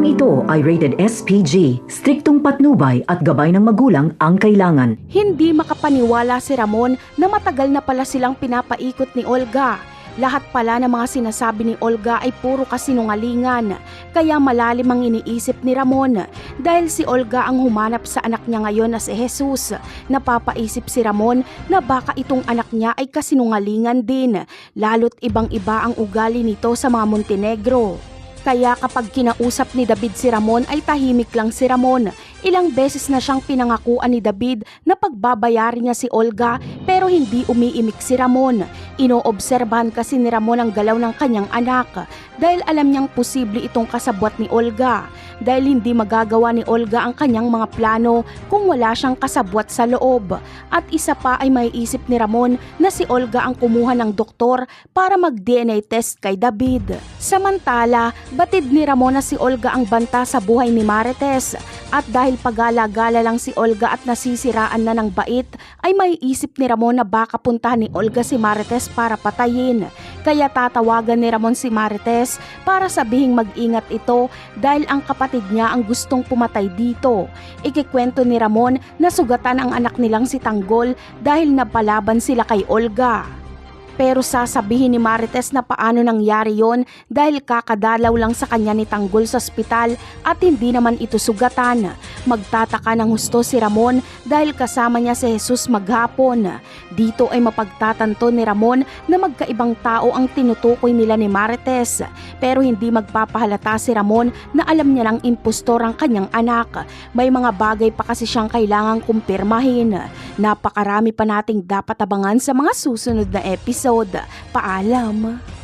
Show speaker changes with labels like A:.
A: Programang ito ay rated SPG, striktong patnubay at gabay ng magulang ang kailangan.
B: Hindi makapaniwala si Ramon na matagal na pala silang pinapaikot ni Olga. Lahat pala ng mga sinasabi ni Olga ay puro kasinungalingan. Kaya malalim ang iniisip ni Ramon dahil si Olga ang humanap sa anak niya ngayon na si Jesus. Napapaisip si Ramon na baka itong anak niya ay kasinungalingan din, lalo't ibang-iba ang ugali nito sa mga Montenegro. Kaya kapag kinausap ni David si Ramon ay tahimik lang si Ramon. Ilang beses na siyang pinangakuan ni David na pagbabayarin niya si Olga pero hindi umiimik si Ramon. Inoobserbahan kasi ni Ramon ang galaw ng kanyang anak dahil alam niyang posible itong kasabwat ni Olga. Dahil hindi magagawa ni Olga ang kanyang mga plano kung wala siyang kasabwat sa loob. At isa pa ay maiisip ni Ramon na si Olga ang kumuha ng doktor para mag-DNA test kay David. Samantala, batid ni Ramon na si Olga ang banta sa buhay ni Marites. At dahil pagala-gala lang si Olga at nasisiraan na ng bait, ay maiisip ni Ramon na baka puntahan ni Olga si Marites para patayin. Kaya tatawagan ni Ramon si Marites para sabihing mag-ingat ito dahil ang kapatid niya ang gustong pumatay dito. Ikikwento ni Ramon na sugatan ang anak nilang si Tanggol dahil napalaban sila kay Olga. Pero sasabihin ni Marites na paano nangyari yon dahil kakadalaw lang sa kanya ni Tanggol sa ospital at hindi naman ito sugatan. Magtataka ng husto si Ramon dahil kasama niya si Jesus maghapon. Dito ay mapagtatanto ni Ramon na magkaibang tao ang tinutukoy nila ni Marites. Pero hindi magpapahalata si Ramon na alam niya lang impostor ang kanyang anak. May mga bagay pa kasi siyang kailangang kumpirmahin. Napakarami pa nating dapat abangan sa mga susunod na episode. Paalam!